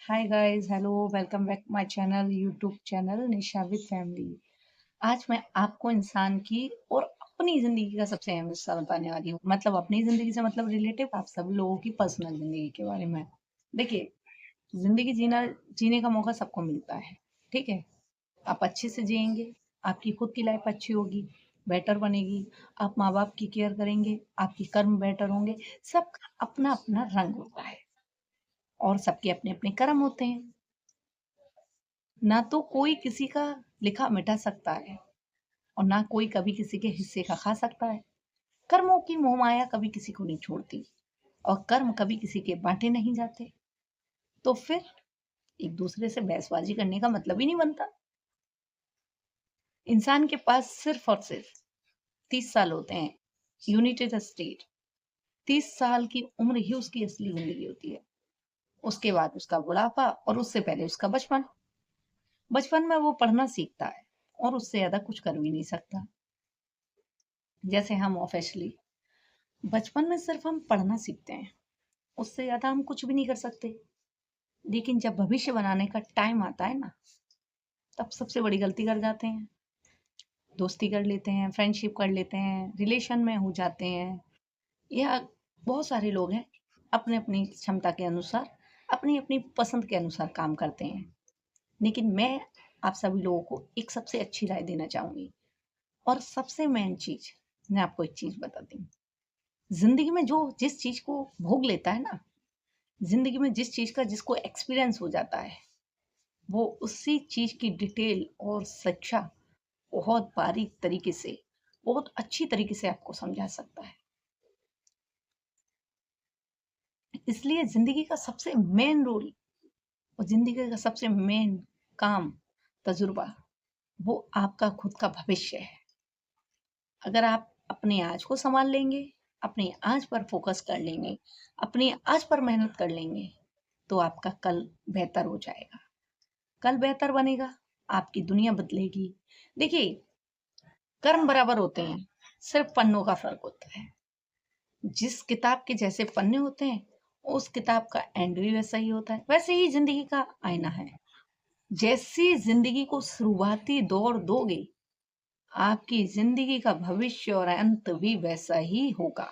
Hi guys, hello, welcome back my channel, YouTube channel Nisha with family. आज मैं आपको इंसान की और अपनी ज़िंदगी का सबसे अहम हिस्सा बताने वाली हूँ। मतलब अपनी ज़िंदगी से मतलब रिलेटिव आप सब लोगों की पर्सनल ज़िंदगी के बारे में। देखिए, ज़िंदगी जीने का मौका सबको मिलता है, ठीक है? आप अच्छे से जिएँगे, आपकी खुद की लाइफ़ अच्छी होगी, बेटर बनेगी, आप माँ-बाप की केयर करेंगे, आपके कर्म बेटर होंगे। सबका अपना-अपना रंग होता है और सबके अपने-अपने कर्म होते हैं। ना तो कोई किसी का लिखा मिटा सकता है और ना कोई कभी किसी के हिस्से का खा सकता है। कर्मों की मोहमाया कभी किसी को नहीं छोड़ती और कर्म कभी किसी के बांटे नहीं जाते। तो फिर एक दूसरे से बहसबाजी करने का मतलब ही नहीं बनता। इंसान के पास सिर्फ और सिर्फ 30 साल होते हैं। यूनाइटेड स्टेट 30 साल की उम्र ही उसकी असली जिंदगी होती है। उसके बाद उसका बुढ़ापा और उससे पहले उसका बचपन। बचपन में वो पढ़ना सीखता है और उससे ज्यादा कुछ कर भी नहीं सकता। जैसे हम ऑफिशियली बचपन में सिर्फ हम पढ़ना सीखते हैं, उससे ज़्यादा हम कुछ भी नहीं कर सकते। लेकिन जब भविष्य बनाने का टाइम आता है ना, तब सबसे बड़ी गलती कर जाते हैं। दोस्ती कर लेते हैं, फ्रेंडशिप कर लेते हैं, रिलेशन में हो जाते हैं, या बहुत सारे लोग हैं अपने अपनी क्षमता के अनुसार, अपनी अपनी पसंद के अनुसार काम करते हैं। लेकिन मैं आप सभी लोगों को एक सबसे अच्छी राय देना चाहूंगी। और सबसे मेन चीज, मैं आपको एक चीज बताती हूँ। जिंदगी में जो जिस चीज को भोग लेता है ना, जिंदगी में जिस चीज का जिसको एक्सपीरियंस हो जाता है, वो उसी चीज की डिटेल और शिक्षा बहुत बारीक तरीके से, बहुत अच्छी तरीके से आपको समझा सकता है। इसलिए जिंदगी का सबसे मेन रोल और जिंदगी का सबसे मेन काम, तजुर्बा, वो आपका खुद का भविष्य है। अगर आप अपने आज को संभाल लेंगे, अपने आज पर फोकस कर लेंगे, अपने आज पर मेहनत कर लेंगे, तो आपका कल बेहतर हो जाएगा। कल बेहतर बनेगा, आपकी दुनिया बदलेगी। देखिए, कर्म बराबर होते हैं, सिर्फ पन्नों का फर्क होता है। जिस किताब के जैसे पन्ने होते हैं, उस किताब का एंड भी वैसा ही होता है। वैसे ही जिंदगी का आईना है। जैसी जिंदगी को शुरुआती दौर दोगे, आपकी जिंदगी का भविष्य और अंत भी वैसा ही होगा।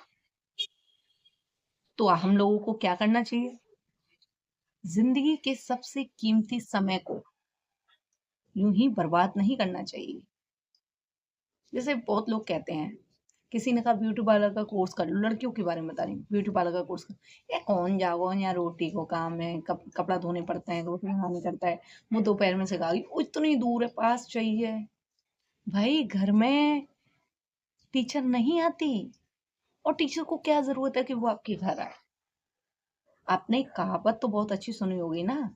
तो हम लोगों को क्या करना चाहिए? जिंदगी के सबसे कीमती समय को यूं ही बर्बाद नहीं करना चाहिए। जैसे बहुत लोग कहते हैं, किसी ने कहा ब्यूटी पार्लर का कोर्स कर लो, लड़कियों के बारे में बता रही हूँ, ब्यूटी पार्लर का कोर्स कर। ये कौन जाओ, यहाँ रोटी को काम है, कपड़ा धोने पड़ते हैं, रोटी बनानी करता है, वो दोपहर में सिखा गई, इतनी दूर है, पास चाहिए। भाई, घर में टीचर नहीं आती, और टीचर को क्या जरूरत है कि वो आपके घर आए? आपने एक कहावत तो बहुत अच्छी सुनी होगी ना,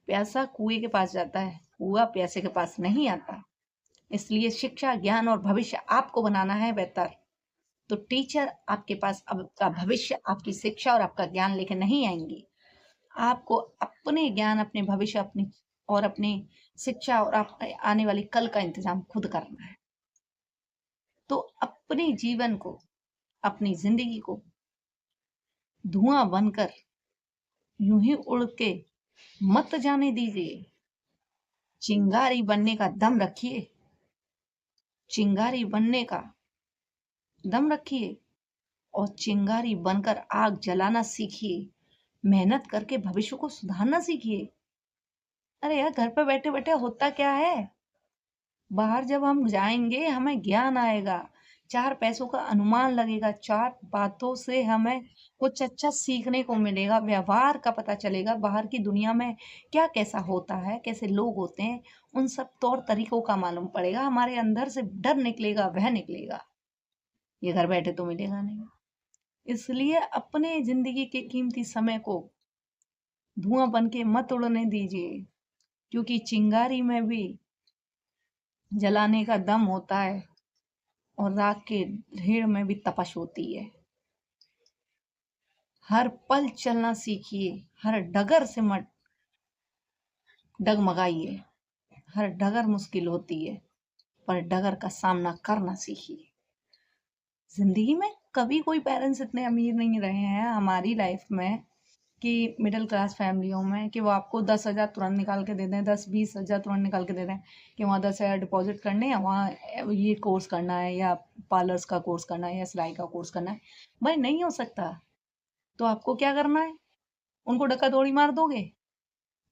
प्यासा कुएं के पास जाता है, कुआं प्यासे के पास नहीं आता। इसलिए शिक्षा, ज्ञान और भविष्य आपको बनाना है बेहतर, तो टीचर आपके पास आपका भविष्य, आपकी शिक्षा और आपका ज्ञान लेके नहीं आएंगी। आपको अपने ज्ञान, अपने भविष्य, अपनी और अपनी शिक्षा और आप आने वाली कल का इंतजाम खुद करना है। तो अपने जीवन को, अपनी जिंदगी को धुआं बनकर यूं ही उड़ के मत जाने दीजिए। चिंगारी बनने का दम रखिए, चिंगारी बनने का दम रखिए और चिंगारी बनकर आग जलाना सीखिए। मेहनत करके भविष्य को सुधारना सीखिए। अरे यार, घर पे बैठे बैठे होता क्या है? बाहर जब हम जाएंगे, हमें ज्ञान आएगा, चार पैसों का अनुमान लगेगा, चार बातों से हमें कुछ अच्छा सीखने को मिलेगा, व्यवहार का पता चलेगा, बाहर की दुनिया में क्या कैसा होता है, कैसे लोग होते हैं, उन सब तौर तरीकों का मालूम पड़ेगा। हमारे अंदर से डर निकलेगा, वह निकलेगा। ये घर बैठे तो मिलेगा नहीं। इसलिए अपने जिंदगी के कीमती समय को धुआं बन के मत उड़ने दीजिए, क्योंकि चिंगारी में भी जलाने का दम होता है और राख के ढेर में भी तपश होती है। हर पल चलना सीखिए, हर डगर से मत डगमगाइए। हर डगर मुश्किल होती है, पर डगर का सामना करना सीखिए। जिंदगी में कभी कोई पेरेंट्स इतने अमीर नहीं रहे हैं हमारी लाइफ में कि मिडिल क्लास फैमिलियों में कि वो आपको 10,000 तुरंत निकाल के दे दें, 10-20,000 तुरंत निकाल के दे दें कि वहाँ 10,000 डिपॉजिट करने हैं, वहाँ ये कोर्स करना है या पार्लर्स का कोर्स करना है या सिलाई का कोर्स करना है। भाई नहीं हो सकता। तो आपको क्या करना है? उनको धक्का दौड़ी मार दोगे?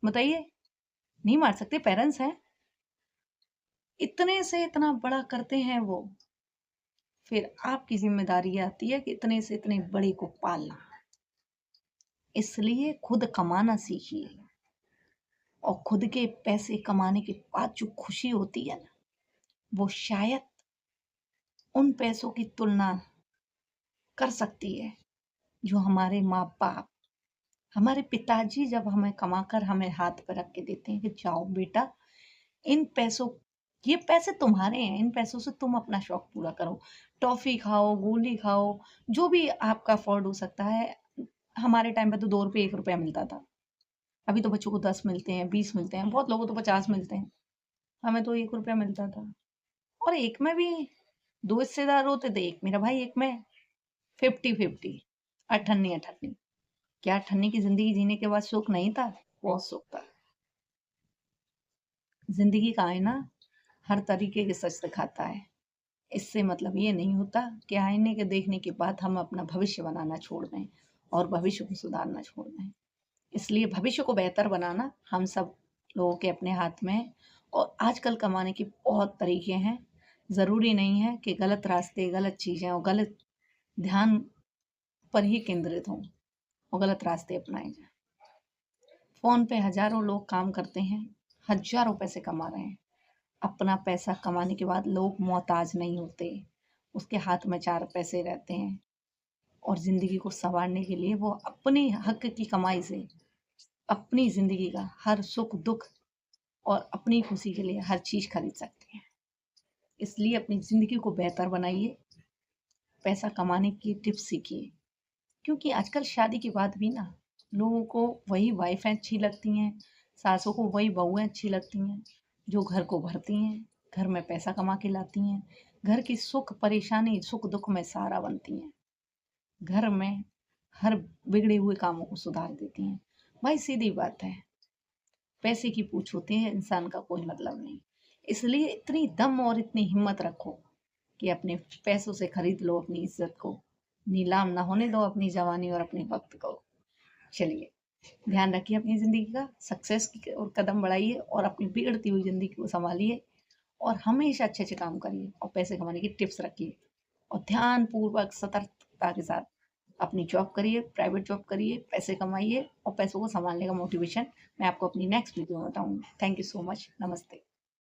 बताइए। नहीं मार सकते, पेरेंट्स हैं। इतने से इतना बड़ा करते हैं वो। फिर आपकी ज़िम्मेदारी आती है कि इतने से इतने बड़े को पालना। इसलिए खुद कमाना सीखिए और खुद के पैसे कमाने के बाद जो खुशी होती है ना, वो शायद उन पैसों की तुलना कर सकती है जो हमारे माँ-बाप, हमारे पिताजी जब हमें कमाकर हमें हाथ पे रख के देते हैं कि जाओ बेटा, इन पैसों ये पैसे तुम्हारे हैं, इन पैसों से तुम अपना शौक पूरा करो। टॉफ़ी खाओ, गोली खाओ, जो भी आपका अफ़ोर्ड हो सकता है। हमारे टाइम पे तो ₹2 ₹1 मिलता था। अभी तो बच्चों को 10 मिलते हैं, 20 मिलते हैं, बहुत लोगों को तो 50 मिलते हैं। हमें तो ₹1 मिलता था। और एक में भी 2 हिस्सेदार होते थे, एक मेरा भाई, एक मैं, 50-50, अठन्नी-अठन्नी। क्या अठन्नी की ज़िंदगी जीने के बाद सुख नहीं था? बहुत सुख था। ज़िंदगी का आईना हर तरीके के सच दिखाता है। इससे मतलब ये नहीं होता कि आईने के देखने के बाद हम अपना भविष्य बनाना छोड़ दें और भविष्य को सुधारना छोड़ दें। इसलिए भविष्य को बेहतर बनाना हम सब लोगों के अपने हाथ में है। और आजकल कमाने के बहुत तरीके हैं। ज़रूरी नहीं है कि गलत रास्ते, गलत चीज़ें और गलत ध्यान पर ही केंद्रित हों और गलत रास्ते अपनाए जाएँ। फ़ोन पे हज़ारों लोग काम करते हैं, हज़ारों पैसे कमा रहे हैं। अपना पैसा कमाने के बाद लोग मोहताज नहीं होते, उसके हाथ में 4 पैसे रहते हैं और ज़िंदगी को सँवारने के लिए वो अपने हक़ की कमाई से अपनी ज़िंदगी का हर सुख-दुःख और अपनी खुशी के लिए हर चीज़ खरीद सकते हैं। इसलिए अपनी ज़िंदगी को बेहतर बनाइए, पैसा कमाने की टिप्स सीखिए। क्योंकि आजकल शादी के बाद भी ना लोगों को वही वाइफ़ें अच्छी लगती हैं, सासों को वही बहुएँ अच्छी लगती हैं, जो घर को भरती हैं, घर में पैसा कमा के लाती हैं, घर की सुख परेशानी, सुख-दुःख में सहारा बनती हैं, घर में हर बिगड़े हुए कामों को सुधार देती हैं। भाई सीधी बात है, पैसे की पूछ होती है, इंसान का कोई मतलब नहीं। इसलिए इतनी दम और इतनी हिम्मत रखो कि अपने पैसों से खरीद लो अपनी इज्जत को, नीलाम ना होने दो अपनी जवानी और अपने वक्त को। चलिए, ध्यान रखिए अपनी ज़िंदगी का, सक्सेस की ओर कदम बढ़ाइए और अपनी बिगड़ती हुई ज़िंदगी को सँभालिए और हमेशा अच्छे-अच्छे काम करिए और पैसे कमाने की टिप्स रखिए और ध्यानपूर्वक सतर्कता के साथ अपनी जॉब करिए, प्राइवेट जॉब करिए, पैसे कमाइए और पैसों को सँभालने का मोटिवेशन मैं आपको अपनी नेक्स्ट वीडियो में बताऊँगी। Thank you so much. नमस्ते।